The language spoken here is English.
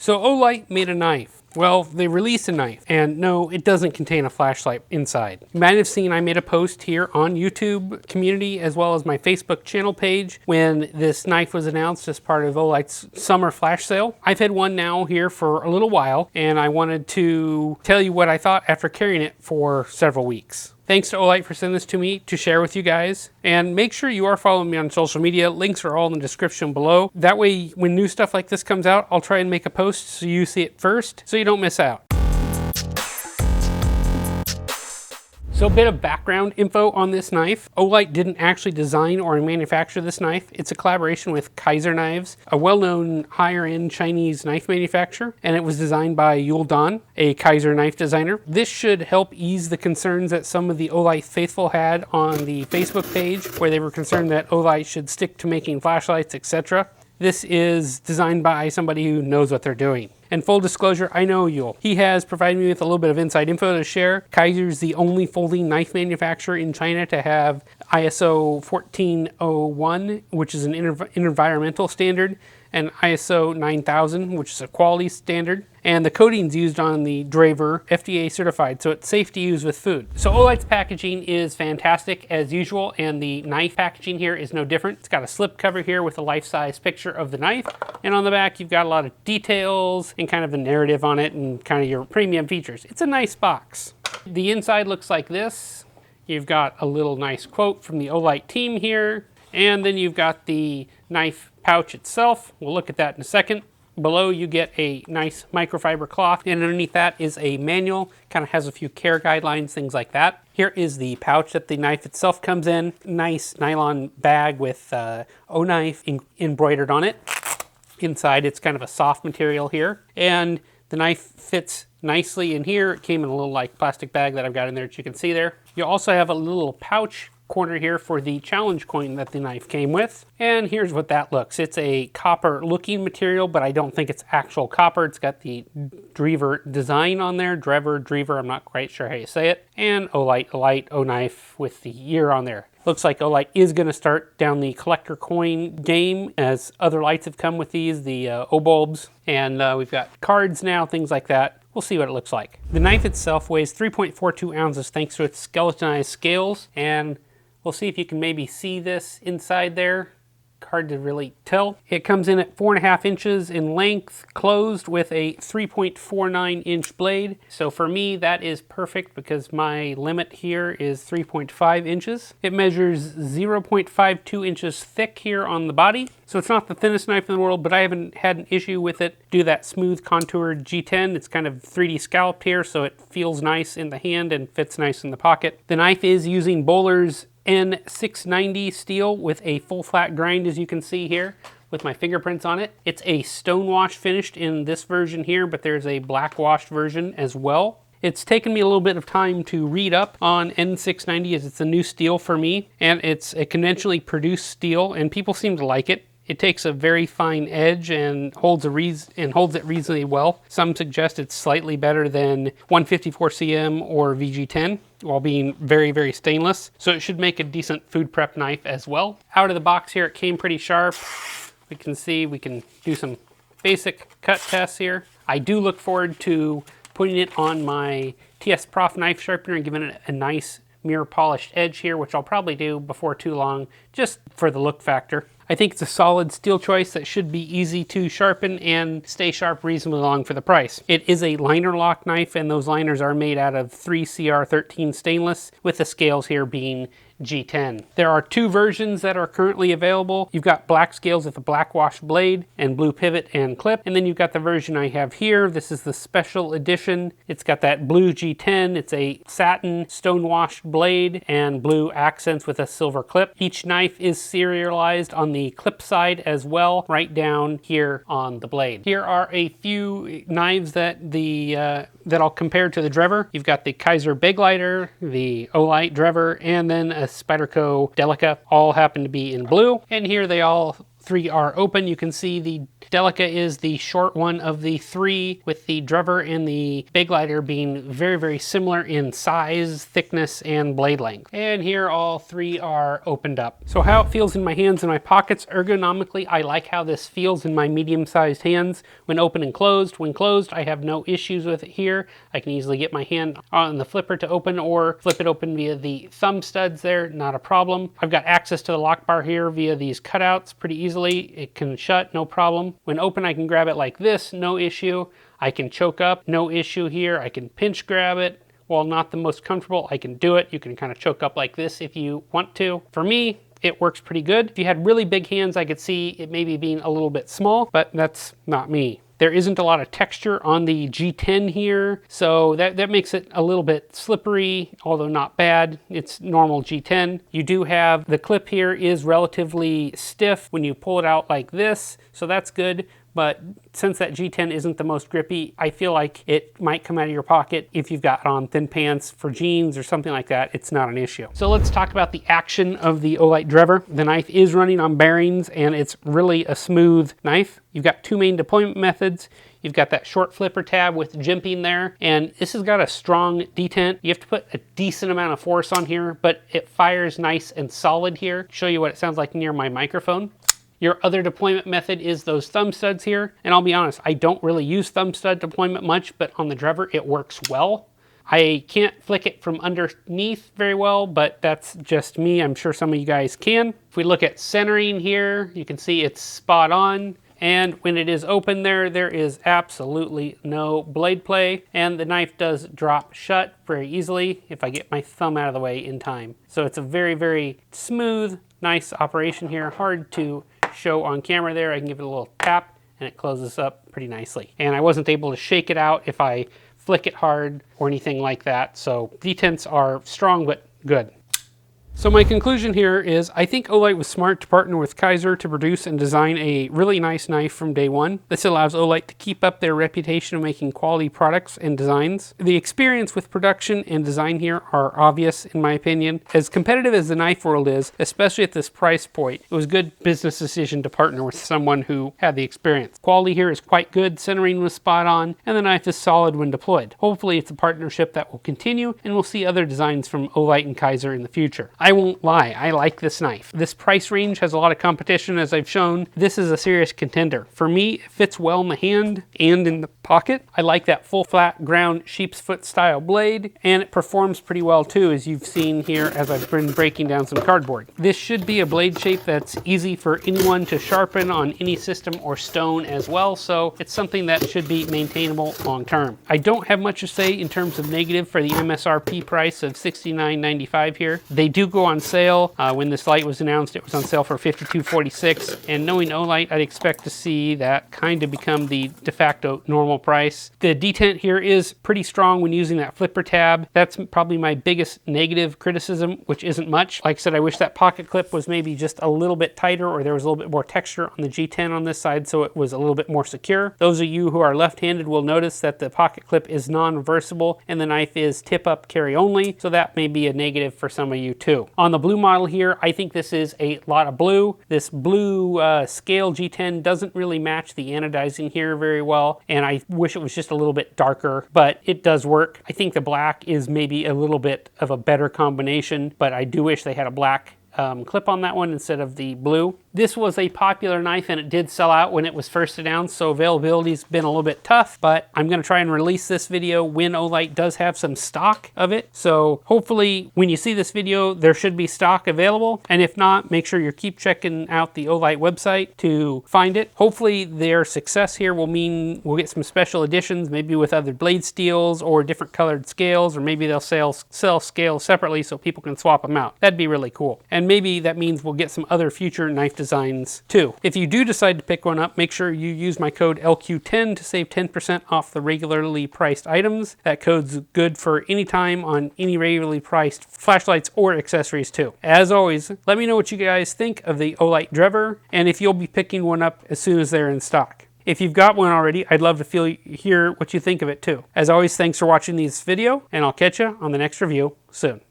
So Olight made a knife. Well, they released a knife, and no, it doesn't contain a flashlight inside. You might have seen I made a post here on YouTube community as well as my Facebook channel page when this knife was announced as part of Olight's summer flash sale. I've had one now here for a little while, and I wanted to tell you what I thought after carrying it for several weeks. Thanks to Olight for sending this to me to share with you guys. And make sure you are following me on social media. Links are all in the description below. That way, when new stuff like this comes out, I'll try and make a post so you see it first, so you don't miss out. So a bit of background info on this knife. Olight didn't actually design or manufacture this knife. It's a collaboration with Kizer Knives, a well-known higher-end Chinese knife manufacturer, and it was designed by Yul Dan, a Kizer knife designer. This should help ease the concerns that some of the Olight faithful had on the Facebook page, where they were concerned that Olight should stick to making flashlights, etc. This is designed by somebody who knows what they're doing. And full disclosure, I know Yul. He has provided me with a little bit of inside info to share. Kizer's the only folding knife manufacturer in China to have ISO 1401, which is an environmental standard, and ISO 9000, which is a quality standard. And the coating's used on the Drever, FDA certified, so it's safe to use with food. So Olight's packaging is fantastic as usual, and the knife packaging here is no different. It's got a slip cover here with a life-size picture of the knife, and on the back you've got a lot of details and kind of the narrative on it and kind of your premium features. It's a nice box. The inside looks like this. You've got a little nice quote from the Olight team here, and then you've got the knife pouch itself. We'll look at that in a second. Below you get a nice microfiber cloth, and underneath that is a manual, kind of has a few care guidelines, things like that. Here is the pouch that the knife itself comes in. Nice nylon bag with O knife embroidered on it. Inside it's kind of a soft material here, and the knife fits nicely in here. It came in a little like plastic bag that I've got in there that you can see there. You also have a little pouch corner here for the challenge coin that the knife came with, and here's what that looks. It's a copper looking material, but I don't think it's actual copper. It's got the Drever design on there. Drever, I'm not quite sure how you say it, and Olight O knife with the year on there. Looks like Olight is going to start down the collector coin game, as other lights have come with these, the O bulbs, and we've got cards now, things like that. We'll see what it looks like. The knife itself weighs 3.42 ounces thanks to its skeletonized scales, and we'll see if you can maybe see this inside there. Hard to really tell. It comes in at 4.5 inches in length, closed with a 3.49 inch blade. So for me, that is perfect because my limit here is 3.5 inches. It measures 0.52 inches thick here on the body. So it's not the thinnest knife in the world, but I haven't had an issue with it. Do that smooth contoured G10. It's kind of 3D scalloped here, so it feels nice in the hand and fits nice in the pocket. The knife is using Bowler's N690 steel with a full flat grind, as you can see here with my fingerprints on it. It's a stone wash finished in this version here, but there's a black washed version as well. It's taken me a little bit of time to read up on N690 as it's a new steel for me, and it's a conventionally produced steel, and people seem to like it. It takes a very fine edge and holds it reasonably well. Some suggest it's slightly better than 154cm or VG10, while being very, very stainless. So it should make a decent food prep knife as well. Out of the box here, it came pretty sharp. We can see we can do some basic cut tests here. I do look forward to putting it on my TS Prof knife sharpener and giving it a nice mirror polished edge here, which I'll probably do before too long, just for the look factor. I think it's a solid steel choice that should be easy to sharpen and stay sharp reasonably long for the price. It is a liner lock knife, and those liners are made out of 3CR13 stainless, with the scales here being G10. There are two versions that are currently available. You've got black scales with a black wash blade and blue pivot and clip, and then you've got the version I have here. This is the special edition. It's got that blue G10. It's a satin stone washed blade and blue accents with a silver clip. Each knife is serialized on the clip side as well, right down here on the blade. Here are a few knives that I'll compare to the Drever. You've got the Kizer Bakeliter, the Olight Drever, and then a Spyderco Delica. All happen to be in blue, and here they all 3 are open. You can see the Delica is the short one of the 3, with the Drever and the Bakeliter being very, very similar in size, thickness, and blade length. And here all 3 are opened up. So how it feels in my hands and my pockets, ergonomically, I like how this feels in my medium-sized hands when open and closed. When closed, I have no issues with it here. I can easily get my hand on the flipper to open or flip it open via the thumb studs there, not a problem. I've got access to the lock bar here via these cutouts pretty easily. It can shut, no problem. When open, I can grab it like this, no issue. I can choke up, no issue here. I can pinch grab it. While not the most comfortable, I can do it. You can kind of choke up like this if you want to. For me, it works pretty good. If you had really big hands, I could see it maybe being a little bit small, but that's not me. There isn't a lot of texture on the G10 here, so that makes it a little bit slippery, although not bad. It's normal G10. You do have, the clip here is relatively stiff when you pull it out like this, so that's good. But since that G10 isn't the most grippy, I feel like it might come out of your pocket if you've got on thin pants for jeans or something like that. It's not an issue. So let's talk about the action of the Olight Drever. The knife is running on bearings and it's really a smooth knife. You've got 2 main deployment methods. You've got that short flipper tab with jimping there, and this has got a strong detent. You have to put a decent amount of force on here, but it fires nice and solid here. Show you what it sounds like near my microphone. Your other deployment method is those thumb studs here. And I'll be honest, I don't really use thumb stud deployment much, but on the Drever, it works well. I can't flick it from underneath very well, but that's just me. I'm sure some of you guys can. If we look at centering here, you can see it's spot on. And when it is open there is absolutely no blade play. And the knife does drop shut very easily if I get my thumb out of the way in time. So it's a very, very smooth, nice operation here. Hard to show on camera there. I can give it a little tap and it closes up pretty nicely. And I wasn't able to shake it out if I flick it hard or anything like that. So detents are strong but good. So my conclusion here is I think Olight was smart to partner with Kizer to produce and design a really nice knife from day one. This allows Olight to keep up their reputation of making quality products and designs. The experience with production and design here are obvious in my opinion. As competitive as the knife world is, especially at this price point, it was a good business decision to partner with someone who had the experience. Quality here is quite good, centering was spot on, and the knife is solid when deployed. Hopefully it's a partnership that will continue and we'll see other designs from Olight and Kizer in the future. I won't lie, I like this knife. This price range has a lot of competition as I've shown. This is a serious contender. For me, it fits well in the hand and in the pocket. I like that full flat ground sheep's foot style blade, and it performs pretty well too, as you've seen here as I've been breaking down some cardboard. This should be a blade shape that's easy for anyone to sharpen on any system or stone as well, so it's something that should be maintainable long term. I don't have much to say in terms of negative for the MSRP price of $69.95 here. They do go on sale. When this light was announced, it was on sale for $52.46, and knowing Olight, I'd expect to see that kind of become the de facto normal price. The detent here is pretty strong when using that flipper tab. That's probably my biggest negative criticism, which isn't much. Like I said, I wish that pocket clip was maybe just a little bit tighter, or there was a little bit more texture on the G10 on this side so it was a little bit more secure. Those of you who are left-handed will notice that the pocket clip is non-reversible and the knife is tip-up carry only, so that may be a negative for some of you too. On the blue model here, I think this is a lot of blue. This blue scale G10 doesn't really match the anodizing here very well, and I wish it was just a little bit darker, but it does work. I think the black is maybe a little bit of a better combination, but I do wish they had a black clip on that one instead of the blue. This was a popular knife and it did sell out when it was first announced, so availability's been a little bit tough, but I'm going to try and release this video when Olight does have some stock of it. So hopefully when you see this video, there should be stock available, and if not, make sure you keep checking out the Olight website to find it. Hopefully their success here will mean we'll get some special editions, maybe with other blade steels or different colored scales, or maybe they'll sell scales separately so people can swap them out. That'd be really cool. And maybe that means we'll get some other future knife designs too. If you do decide to pick one up, make sure you use my code LQ10 to save 10% off the regularly priced items. That code's good for any time on any regularly priced flashlights or accessories too. As always, let me know what you guys think of the Olight Drever and if you'll be picking one up as soon as they're in stock. If you've got one already, I'd love to hear what you think of it too. As always, thanks for watching this video, and I'll catch you on the next review soon.